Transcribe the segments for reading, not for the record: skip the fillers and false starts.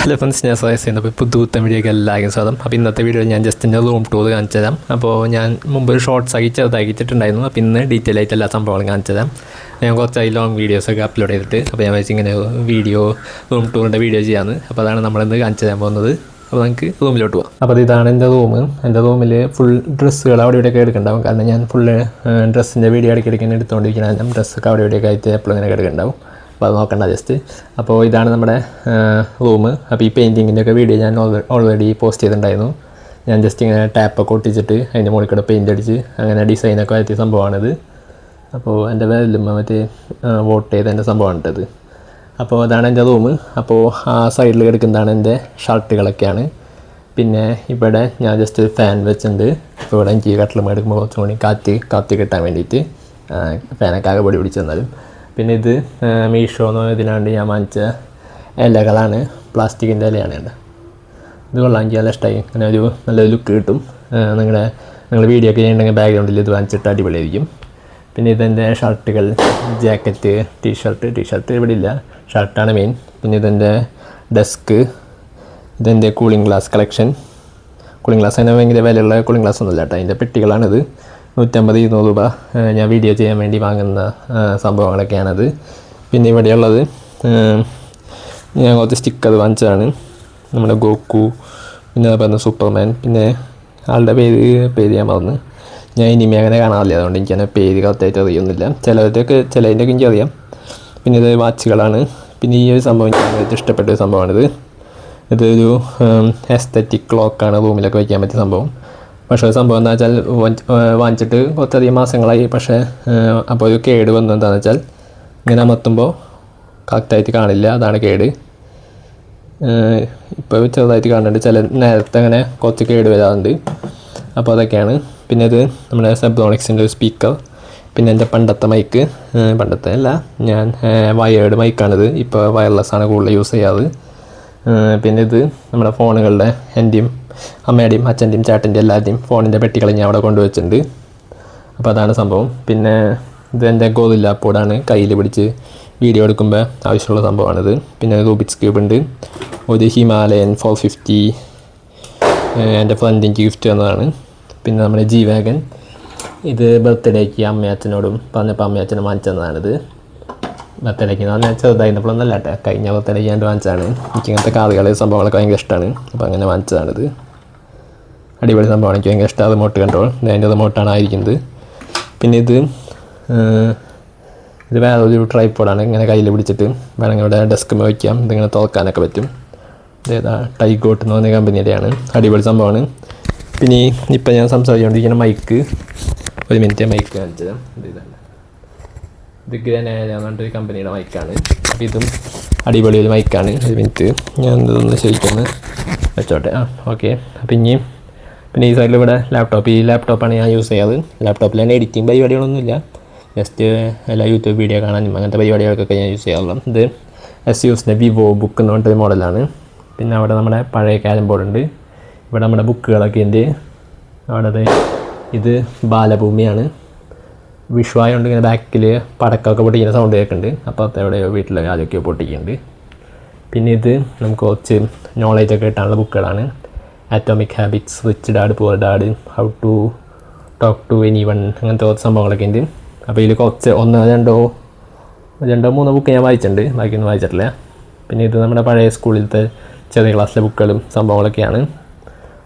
Hello friends, ഞാൻ suggest ചെയ്യുന്നത് ഇപ്പോൾ പുതുത്തൻ വീഡിയോയ്ക്ക് എല്ലാവർക്കും സ്വാഗതം. അപ്പോൾ ഇന്നത്തെ വീഡിയോ ഞാൻ ജസ്റ്റ് എൻ്റെ റൂം ടൂർ കാണിച്ചു തരാം. അപ്പോൾ ഞാൻ മുമ്പ് ഒരു ഷോർട്സ് ആക്കി ചെറുതാക്കിയിട്ടുണ്ടായിരുന്നു. അപ്പോൾ ഇന്ന് ഡീറ്റെയിൽ ആയിട്ട് എല്ലാ സംഭവങ്ങളും കാണിച്ചു തരാം. ഞാൻ കുറച്ചായി ലോങ് വീഡിയോസൊക്കെ അപ്ലോഡ് ചെയ്തിട്ട്, അപ്പോൾ ഞാൻ വെച്ച് ഇങ്ങനെ വീഡിയോ റൂം ടൂറിൻ്റെ വീഡിയോ ചെയ്യാമെന്ന്. അപ്പോൾ അതാണ് നമ്മളിന്ന് കാണിച്ചു തരാൻ പോകുന്നത്. അപ്പോൾ നമുക്ക് റൂമിലോട്ട് പോകാം. അപ്പോൾ ഇതാണ് എൻ്റെ റൂം. എൻ്റെ റൂമിൽ ഫുൾ ഡ്രസ്സുകൾ അവിടെ ഇവിടെയൊക്കെ എടുക്കുന്നുണ്ടാവും. കാരണം ഞാൻ ഫുള്ള് ഡ്രസ്സിൻ്റെ വീഡിയോ ഇടയ്ക്കിടയ്ക്ക് എടുത്തുകൊണ്ടിരിക്കുന്ന ഡ്രസ്സൊക്കെ അവിടെ ഇവിടെയൊക്കെ ആയിട്ട് എപ്പോഴും ഇങ്ങനെ എടുക്കുന്നുണ്ടാവും. അപ്പോൾ അത് നോക്കണ്ട ജസ്റ്റ്. അപ്പോൾ ഇതാണ് നമ്മുടെ റൂം. അപ്പോൾ ഈ പെയിൻറ്റിങ്ങിൻ്റെയൊക്കെ വീഡിയോ ഞാൻ ഓൾറെഡി പോസ്റ്റ് ചെയ്തിട്ടുണ്ടായിരുന്നു. ഞാൻ ജസ്റ്റ് ഇങ്ങനെ ടാപ്പൊക്കെ ഒട്ടിച്ചിട്ട് അതിൻ്റെ മുകളിൽ കൂടെ പെയിൻ്റ് അടിച്ച് അങ്ങനെ ഡിസൈനൊക്കെ വരുത്തിയ സംഭവമാണിത്. അപ്പോൾ എൻ്റെ വേലും മറ്റേ വോട്ട് ചെയ്ത എൻ്റെ സംഭവമാണിട്ടത്. അപ്പോൾ അതാണ് എൻ്റെ റൂം. അപ്പോൾ ആ സൈഡിൽ കിടക്കുന്നതാണ് എൻ്റെ ഷർട്ടുകളൊക്കെയാണ്. പിന്നെ ഇവിടെ ഞാൻ ജസ്റ്റ് ഫാൻ വെച്ചിട്ടുണ്ട്. ഇപ്പോൾ ഇവിടെ എനിക്ക് കട്ടിലും എടുക്കുമ്പോൾ കുറച്ചും കൂടി കാറ്റ് കിട്ടാൻ വേണ്ടിയിട്ട് ഫാനൊക്കെ ആകെ പൊടി പിടിച്ച് തന്നാലും. പിന്നെ ഇത് മീഷോ എന്ന് ഇതിനാണ്ട് ഞാൻ വാങ്ങിച്ച ഇലകളാണ്, പ്ലാസ്റ്റിക്കിൻ്റെ ഇലയാണ്. ഇത് കൊള്ളാം, എനിക്ക് നല്ല ഇഷ്ടമായി. അങ്ങനെ ഒരു നല്ലൊരു ലുക്ക് കിട്ടും. നിങ്ങൾ വീഡിയോ ഒക്കെ ചെയ്യുന്നുണ്ടെങ്കിൽ ബാക്ക്ഗ്രൗണ്ടിൽ ഇത് വാങ്ങിച്ചിട്ട് അടിപൊളിയായിരിക്കും. പിന്നെ ഇതെൻ്റെ ഷർട്ടുകൾ, ജാക്കറ്റ്, ടീഷർട്ട് ഇവിടെ ഇല്ല, ഷർട്ടാണ് മെയിൻ. പിന്നെ ഇതെൻ്റെ ഡെസ്ക്, ഇതെൻ്റെ cooling glass collection. Cooling glass അതിന് ഭയങ്കര വിലയുള്ള കൂളിംഗ് ഗ്ലാസ് ഒന്നുമില്ല കേട്ടോ. അതിൻ്റെ പെട്ടികളാണിത്. 150-200 രൂപ ഞാൻ വീഡിയോ ചെയ്യാൻ വേണ്ടി വാങ്ങുന്ന സംഭവങ്ങളൊക്കെയാണത്. പിന്നെ ഇവിടെയുള്ളത് ഞാൻ കുറച്ച് സ്റ്റിക്കർ വാങ്ങിച്ചതാണ്. നമ്മുടെ ഗോക്കു, പിന്നെ അതുപോലെ സൂപ്പർമാൻ, പിന്നെ ആളുടെ പേര് ഞാൻ മറന്നു. ഞാൻ ഇനിമേ അങ്ങനെ കാണാറില്ല, അതുകൊണ്ട് എനിക്കങ്ങനെ പേര് കറക്റ്റായിട്ട് അറിയൊന്നുമില്ല. ചിലതിൻ്റെയൊക്കെ എനിക്കറിയാം. പിന്നെ ഇത് വാച്ചുകളാണ്. പിന്നെ ഈ ഒരു സംഭവം എനിക്ക് ഭയങ്കര ഇഷ്ടപ്പെട്ട ഒരു സംഭവമാണിത്. ഇതൊരു എസ്തറ്റിക് ക്ലോക്കാണ്, റൂമിലൊക്കെ വയ്ക്കാൻ പറ്റിയ സംഭവം. പക്ഷേ സംഭവം എന്താ വെച്ചാൽ വാങ്ങിച്ചിട്ട് കുറച്ചധികം മാസങ്ങളായി. പക്ഷേ അപ്പോൾ ഒരു കേട് വന്നത് എന്താണെന്ന് വെച്ചാൽ ഇങ്ങനെ അമർത്തുമ്പോൾ കറക്റ്റായിട്ട് കാണില്ല, അതാണ് കേട്. ഇപ്പോൾ ചെറുതായിട്ട് കാണുന്നുണ്ട്, ചില നേരത്തെ അങ്ങനെ കുറച്ച് കേട് വരാറുണ്ട്. അപ്പോൾ അതൊക്കെയാണ്. പിന്നെ ഇത് നമ്മുടെ സെബ്രോണിക്സിൻ്റെ ഒരു സ്പീക്കർ. പിന്നെ എൻ്റെ പണ്ടത്തെ മൈക്ക്, പണ്ടത്തെ അല്ല, ഞാൻ വയേർഡ് മൈക്കാണിത്. ഇപ്പോൾ വയർലെസ്സാണ് കൂടുതൽ യൂസ് ചെയ്യാറ്. പിന്നെ ഇത് നമ്മുടെ ഫോണുകളുടെ എൻ്റെയും അമ്മയുടെയും അച്ഛൻ്റെയും ചേട്ടൻ്റെയും എല്ലാവരുടെയും ഫോണിൻ്റെ പെട്ടികൾ ഞാൻ അവിടെ കൊണ്ടുവച്ചിട്ടുണ്ട്. അപ്പോൾ അതാണ് സംഭവം. പിന്നെ ഇത് എൻ്റെ ഗോറില്ല പോഡാണ്, കയ്യിൽ പിടിച്ച് വീഡിയോ എടുക്കുമ്പോൾ ആവശ്യമുള്ള സംഭവമാണിത്. പിന്നെ റൂബിക്സ് ക്യൂബ് ഉണ്ട്, ഒരു ഹിമാലയൻ 450 എൻ്റെ ഫ്രണ്ട് എനിക്ക് ഗിഫ്റ്റ് തന്നതാണ്. പിന്നെ നമ്മുടെ ജി വാഗൻ, ഇത് ബർത്ത്ഡേക്ക് അമ്മയച്ഛനോടും പറഞ്ഞപ്പോൾ അമ്മയച്ഛനും വാങ്ങിച്ചു തന്നതാണിത്. ബർത്ത്ഡേക്ക് എന്ന് പറഞ്ഞാൽ ചെറുതായിരുന്നപ്പോഴൊന്നല്ല കേട്ടോ, കഴിഞ്ഞ ബർത്ത്ഡേക്ക് ഞാൻ വാങ്ങിച്ചതാണ്. എനിക്ക് ഇങ്ങനത്തെ കാറുകൾ സംഭവങ്ങളൊക്കെ ഭയങ്കര ഇഷ്ടമാണ്. അപ്പോൾ അങ്ങനെ വാങ്ങിച്ചതാണിത്. അടിപൊളി സംഭവമാണ്, എനിക്ക് ഭയങ്കര ഇഷ്ടമാണ്. റിമോട്ട് കൺട്രോൾ, അതിൻ്റെ റിമോട്ടാണ് ആയിരിക്കുന്നത്. പിന്നെ ഇത് വേറെ ഒരു ട്രൈപ്പോഡാണ്, ഇങ്ങനെ കയ്യിൽ പിടിച്ചിട്ട് വേണമെങ്കിൽ ഇവിടെ ഡെസ്കിൽ വയ്ക്കാം. ഇതിങ്ങനെ തുറക്കാനൊക്കെ പറ്റും. ഇതേതാ ടൈഗോട്ട് എന്ന് പറഞ്ഞ കമ്പനിയുടെയാണ്, അടിപൊളി സംഭവമാണ്. പിന്നെ ഇപ്പം ഞാൻ സംസാരിച്ചുകൊണ്ടിരിക്കുന്ന മൈക്ക്, ഒരു മിനിറ്റ് മൈക്ക് കാണിച്ചത്. ഇത് ഗ്രനേഡ എന്ന് പറഞ്ഞിട്ടൊരു കമ്പനിയുടെ മൈക്കാണ്. അപ്പോൾ ഇതും അടിപൊളി ഒരു മൈക്കാണ്. ഒരു മിനിറ്റ് ഞാൻ ഇതൊന്ന് ശരിക്കൊന്ന് വെച്ചോട്ടെ. ഓക്കെ. അപ്പം പിന്നെ ഈ സൈഡിൽ ഇവിടെ ഈ ലാപ്ടോപ്പാണ് ഞാൻ യൂസ് ചെയ്യാറ്. ലാപ്ടോപ്പിൽ തന്നെ എഡിറ്റിംഗ് പരിപാടികളൊന്നുമില്ല, ജസ്റ്റ് എല്ലാ യൂട്യൂബ് വീഡിയോ കാണാനും അങ്ങനത്തെ പരിപാടികൾക്കൊക്കെ ഞാൻ യൂസ് ചെയ്യാറുള്ളൂ. ഇത് SUSൻ്റെ വിവോ ബുക്ക് എന്ന് പറഞ്ഞിട്ടൊരു മോഡലാണ്. പിന്നെ അവിടെ നമ്മുടെ പഴയ ക്യാരം ബോർഡ് ഉണ്ട്. ഇവിടെ നമ്മുടെ ബുക്കുകളൊക്കെ ഉണ്ട്. അവിടെ ഇത് ബാലഭൂമിയാണ്. വിഷുവായതുകൊണ്ട് ഇങ്ങനെ ബാക്കിൽ പടക്കമൊക്കെ പൊട്ടിക്കുന്ന സൗണ്ട് കേൾക്കുന്നുണ്ട്. അപ്പോൾ എവിടെയോ വീട്ടിൽ ആദ്യമൊക്കെയോ പൊട്ടിക്കുന്നുണ്ട്. പിന്നെ ഇത് നമുക്ക് കുറച്ച് നോളേജൊക്കെ കിട്ടാനുള്ള ബുക്കുകളാണ്. Atomic habits, rich dad poor dad, how to talk to anyone, അങ്ങനത്തെ കുറച്ച് സംഭവങ്ങളൊക്കെ ഉണ്ട്. അപ്പോൾ ഇതിൽ കുറച്ച് 1-2-3 ബുക്ക് ഞാൻ വായിച്ചിട്ടുണ്ട്, ബാക്കിയൊന്നും വായിച്ചിട്ടില്ല. പിന്നെ ഇത് നമ്മുടെ പഴയ സ്കൂളിലത്തെ ചെറിയ ക്ലാസ്സിലെ ബുക്കുകളും സംഭവങ്ങളൊക്കെയാണ്.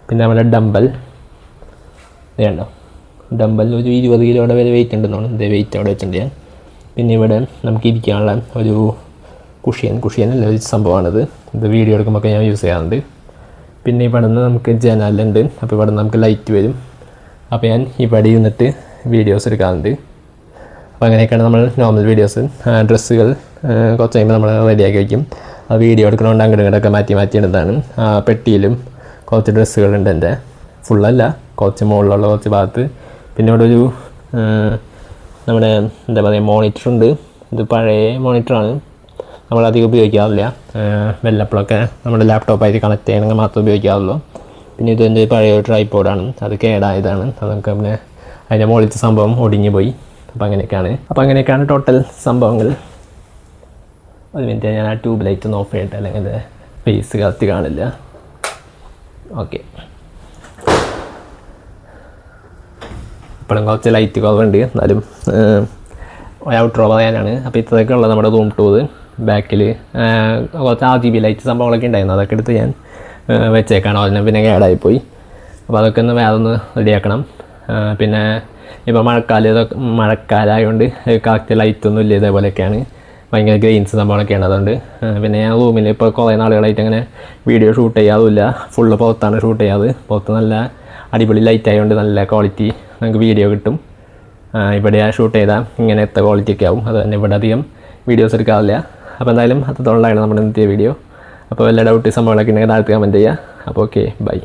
പിന്നെ നമ്മുടെ ഡമ്പൽ ഒരു 20 കിലോയുടെ വരെ വെയിറ്റ് ഉണ്ടെന്നാണ്. ഇതേ വെയിറ്റ് അവിടെ വെച്ചിട്ടുണ്ട് ഞാൻ. പിന്നെ ഇവിടെ നമുക്ക് ഇരിക്കാനുള്ള ഒരു കുഷ്യനല്ല ഒരു സംഭവമാണിത്. ഇത് വീഡിയോ എടുക്കുമ്പോൾ ഞാൻ യൂസ് ചെയ്യാറുണ്ട്. പിന്നെ ഇവിടെ നിന്ന് നമുക്ക് ജനാലുണ്ട്. അപ്പോൾ ഇവിടെ നിന്ന് നമുക്ക് ലൈറ്റ് വരും. അപ്പോൾ ഞാൻ ഇവിടെ ഇരുന്നിട്ട് വീഡിയോസ് എടുക്കാറുണ്ട്. അപ്പോൾ അങ്ങനെയൊക്കെയാണ് നമ്മൾ നോർമൽ വീഡിയോസ്. ഡ്രസ്സുകൾ കുറച്ച് കഴിയുമ്പോൾ നമ്മൾ റെഡിയാക്കി വയ്ക്കും. ആ വീഡിയോ എടുക്കണോണ്ട് അങ്ങോട്ടൊക്കെ മാറ്റി ഇടുന്നതാണ്. പെട്ടിയിലും കുറച്ച് ഡ്രസ്സുകളുണ്ട് എൻ്റെ, ഫുള്ളല്ല, കുറച്ച് മുകളിലുള്ള കുറച്ച് ഭാഗത്ത്. പിന്നെ ഇവിടെ ഒരു നമ്മുടെ എന്താ പറയുക മോണിറ്ററുണ്ട്. ഇത് പഴയ മോണിറ്ററാണ്, നമ്മളധികം ഉപയോഗിക്കാറില്ല. വല്ലപ്പോഴൊക്കെ നമ്മുടെ ലാപ്ടോപ്പായിട്ട് കണക്ട് ചെയ്യണമെങ്കിൽ മാത്രമേ ഉപയോഗിക്കാറുള്ളൂ. പിന്നെ ഇതെൻ്റെ പഴയ ട്രൈപോഡാണ്, അത് കേടായതാണ്. അതൊക്കെ പിന്നെ അതിൻ്റെ മുകളിലത്തെ സംഭവം ഒടിഞ്ഞു പോയി. അപ്പോൾ അങ്ങനെയൊക്കെയാണ് ടോട്ടൽ സംഭവങ്ങൾ. ഒരു മിനിറ്റ് ഞാൻ ആ ട്യൂബ് ലൈറ്റ് ഒന്ന് ഓഫ് ചെയ്യട്ടെ, അല്ലെങ്കിൽ ഫേസ് കത്തി കാണില്ല. ഓക്കെ, ഇപ്പോഴും കുറച്ച് ലൈറ്റ് കുറവുണ്ട്, എന്നാലും ഔട്ട്റോ പറയാനാണ്. അപ്പോൾ ഇത്രയൊക്കെ ഉള്ളത് നമ്മുടെ റൂം ടൂർ. ബാക്കിൽ കുറച്ച് RGB ലൈറ്റ് സംഭവങ്ങളൊക്കെ ഉണ്ടായിരുന്നു, അതൊക്കെ എടുത്ത് ഞാൻ വെച്ചേക്കാണ്. അതിനെ പിന്നെ കേടായിപ്പോയി. അപ്പോൾ അതൊക്കെ ഒന്ന് വേറെ ഒന്ന് റെഡിയാക്കണം. പിന്നെ ഇപ്പോൾ മഴക്കാലമായതുകൊണ്ട് കറക്റ്റ് ലൈറ്റൊന്നും ഇല്ല, ഇതേപോലെയൊക്കെയാണ്, ഭയങ്കര ഗ്രെയിൻസ് സംഭവങ്ങളൊക്കെയാണ്. അതുകൊണ്ട് പിന്നെ ഞാൻ റൂമിൽ ഇപ്പോൾ കുറേ നാളുകളായിട്ട് അങ്ങനെ വീഡിയോ ഷൂട്ട് ചെയ്യാറില്ല, ഫുള്ള് പുറത്താണ് ഷൂട്ട് ചെയ്യാറ്. പുറത്ത് നല്ല അടിപൊളി ലൈറ്റ് ആയതുകൊണ്ട് നല്ല ക്വാളിറ്റി നമുക്ക് വീഡിയോ കിട്ടും. ഇവിടെ ഷൂട്ട് ചെയ്താൽ ഇങ്ങനത്തെ ക്വാളിറ്റി ഒക്കെ ആവും. അത് തന്നെ ഇവിടെ അധികം വീഡിയോസ് എടുക്കാറില്ല. അപ്പോൾ എന്തായാലും അത്രത്തോളമാണ് നമ്മുടെ ഇന്നത്തെ വീഡിയോ. അപ്പോൾ വല്ല ഡൗട്ട് സംഭവങ്ങളൊക്കെ ഉണ്ടെങ്കിൽ താഴത്ത് കമൻറ്റ് ചെയ്യുക. അപ്പോൾ ഓക്കെ, ബൈ.